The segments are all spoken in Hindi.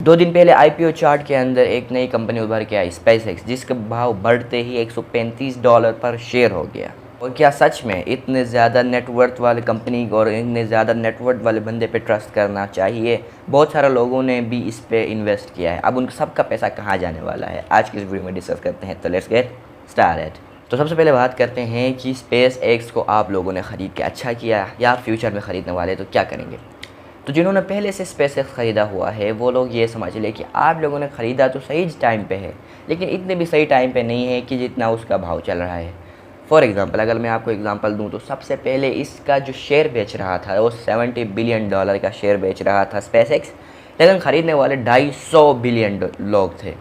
2 दिन पहले आईपीओ चार्ट के अंदर एक नई कंपनी उभर के आई, स्पेसएक्स, जिसका भाव बढ़ते ही $135 पर शेयर हो गया। और क्या सच में इतने ज़्यादा नेटवर्थ वाले कंपनी और इतने ज़्यादा नेटवर्थ वाले बंदे पे ट्रस्ट करना चाहिए? बहुत सारे लोगों ने भी इस पे इन्वेस्ट किया है। अब उन सबका पैसा कहाँ जाने वाला है, आज की इस वीडियो में डिस्कस करते हैं। तो लेट्स गेट स्टार्टेड। तो सबसे पहले बात करते हैं कि स्पेस एक्स को आप लोगों ने ख़रीद के अच्छा किया, या फ्यूचर में ख़रीदने वाले तो क्या करेंगे? तो जिन्होंने पहले से स्पेस एक्स ख़रीदा हुआ है वो लोग ये समझ लें कि आप लोगों ने ख़रीदा तो सही टाइम पे है, लेकिन इतने भी सही टाइम पे नहीं है कि जितना उसका भाव चल रहा है। फॉर एग्ज़ाम्पल, अगर मैं आपको एग्ज़ाम्पल दूं तो सबसे पहले इसका जो शेयर बेच रहा था वो $70 बिलियन का शेयर बेच रहा था स्पेस एक्स, लेकिन ख़रीदने वाले 250 बिलियन लोग थे।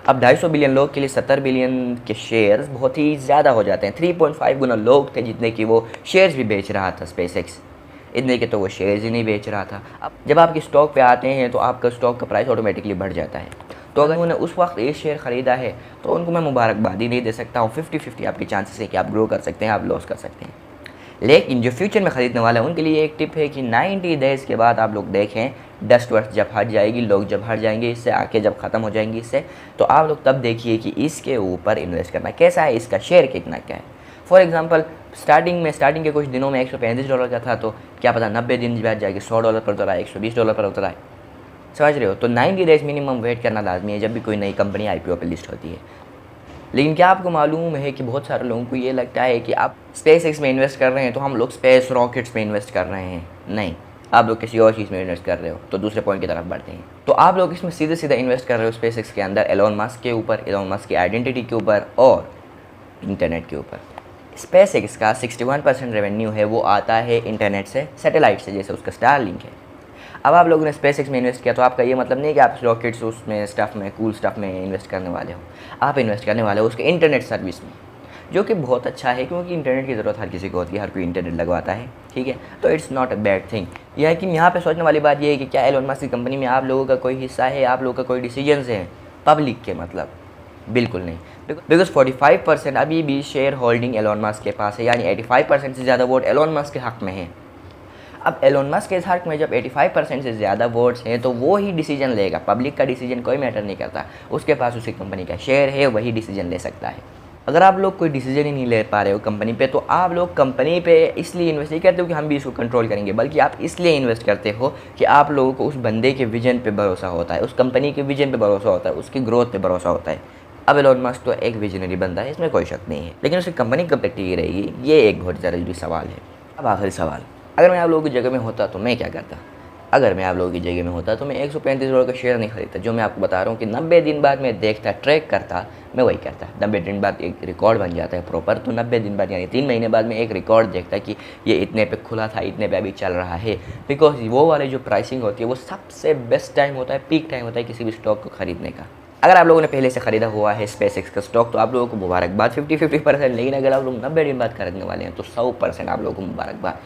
अब 250 बिलियन लोग के लिए 70 बिलियन के शेयर्स बहुत ही ज़्यादा हो जाते हैं। 3.5 गुना लोग थे जितने कि वो शेयर्स भी बेच रहा था स्पेस एक्स, इतने के तो वो शेयर्स ही नहीं बेच रहा था। अब जब आपके स्टॉक पे आते हैं तो आपका स्टॉक का प्राइस ऑटोमेटिकली बढ़ जाता है। तो अगर उन्होंने उस वक्त ये शेयर ख़रीदा है तो उनको मैं मुबारकबाद ही नहीं दे सकता हूँ। 50-50 आपके चांसेस है कि आप ग्रो कर सकते हैं, आप लॉस कर सकते हैं। लेकिन जो फ्यूचर में ख़रीदने वाले हैं उनके लिए एक टिप है कि 90 डेज़ के बाद आप लोग देखें, डस्ट वस्ट जब हट जाएगी, लोग जब हट जाएंगे इससे, आके जब ख़त्म हो जाएंगी इससे, तो आप लोग तब देखिए कि इसके ऊपर इन्वेस्ट करना कैसा है, इसका शेयर कितना क्या है। फॉर एग्ज़ाम्पल, स्टार्टिंग के कुछ दिनों में $135 का था, तो क्या पता 90 दिन बाद जाके $100 पर उतर आए, $120 पर उतर आए। समझ रहे हो? तो 90 डेज़ मिनिमम वेट करना लाजमी है जब भी कोई नई कंपनी आईपीओ पे लिस्ट होती है। लेकिन क्या आपको मालूम है कि बहुत सारे लोगों को ये लगता है कि आप स्पेस एक्स में इन्वेस्ट कर रहे हैं तो हम लोग स्पेस रॉकेट्स में इन्वेस्ट कर रहे हैं। नहीं, आप लोग किसी और चीज़ में इन्वेस्ट कर रहे हो। तो दूसरे पॉइंट की तरफ बढ़ते हैं। तो आप लोग इसमें सीधे सीधे इन्वेस्ट कर रहे हो स्पेस एक्स के अंदर एलोन मस्क के ऊपर, एलोन मस्क की आइडेंटिटी के ऊपर और इंटरनेट के ऊपर। स्पेस एक्स का 61% रेवेन्यू है वो आता है इंटरनेट से, सैटेलाइट से, जैसे उसका स्टारलिंक है। अब आप लोगों ने स्पेस एक्स में इन्वेस्ट किया तो आपका ये मतलब नहीं कि आप रॉकेट्स उसमें स्टफ़ में, कूल स्टफ़ में इन्वेस्ट करने वाले हो। आप इन्वेस्ट करने वाले हो उसके इंटरनेट सर्विस में, जो कि बहुत अच्छा है क्योंकि इंटरनेट की ज़रूरत हर किसी को होती है, हर कोई इंटरनेट लगवाता है, ठीक है। तो it's not a bad thing. लेकिन यहाँ पे सोचने वाली बात ये है कि क्या एलोन मस्क की कंपनी में आप लोगों का कोई हिस्सा है, आप लोगों का कोई डिसीजन है पब्लिक के? मतलब बिल्कुल नहीं, बिकॉज 45% अभी भी शेयर होल्डिंग एलोन मस्क के पास है, यानी 85% से ज़्यादा वोट एलोन मस्क के हक़ में है। अब एलोन मस्क के हक़ में जब 85% से ज़्यादा वोट्स हैं तो वो ही डिसीजन लेगा, पब्लिक का डिसीजन कोई मैटर नहीं करता। उसके पास उसी कंपनी का शेयर है, वही डिसीजन ले सकता है। अगर आप लोग कोई डिसीजन ही नहीं ले पा रहे हो कंपनी पे, तो आप लोग कंपनी पे इसलिए इन्वेस्ट नहीं करते हो कि हम भी इसको कंट्रोल करेंगे, बल्कि आप इसलिए इन्वेस्ट करते हो कि आप लोगों को उस बंदे के विजन पे भरोसा होता है, उस कंपनी के विजन पे भरोसा होता है, उसकी ग्रोथ पे भरोसा होता है। अब एलोन मस्क तो एक विजनरी बंदा है, इसमें कोई शक नहीं है, लेकिन उसकी कंपनी कब तक टिकी रहेगी, ये एक बहुत ज़रूरी सवाल है। अब आखिरी सवाल, अगर मैं आप लोगों की जगह में होता तो मैं क्या करता? अगर मैं आप लोगों की जगह में होता तो मैं $135 का शेयर नहीं खरीदता। जो मैं आपको बता रहा हूँ कि 90 दिन बाद मैं देखता, ट्रैक करता, मैं वही करता। 90 दिन बाद एक रिकॉर्ड बन जाता है प्रॉपर, तो 90 दिन बाद यानी 3 महीने बाद मैं एक रिकॉर्ड देखता कि ये इतने पे खुला था, इतने पे अभी चल रहा है। बिकॉज वो वाले जो प्राइसिंग होती है वो सबसे बेस्ट टाइम होता है, पीक टाइम होता है किसी भी स्टॉक को खरीदने का। अगर आप लोगों ने पहले से ख़रीदा हुआ है स्पेस एक्स का स्टॉक तो आप लोगों को मुबारकबाद, 50-50%। लेकिन अगर आप लोग 90 दिन बाद खरीदने वाले हैं तो 100% आप लोगों को मुबारकबाद।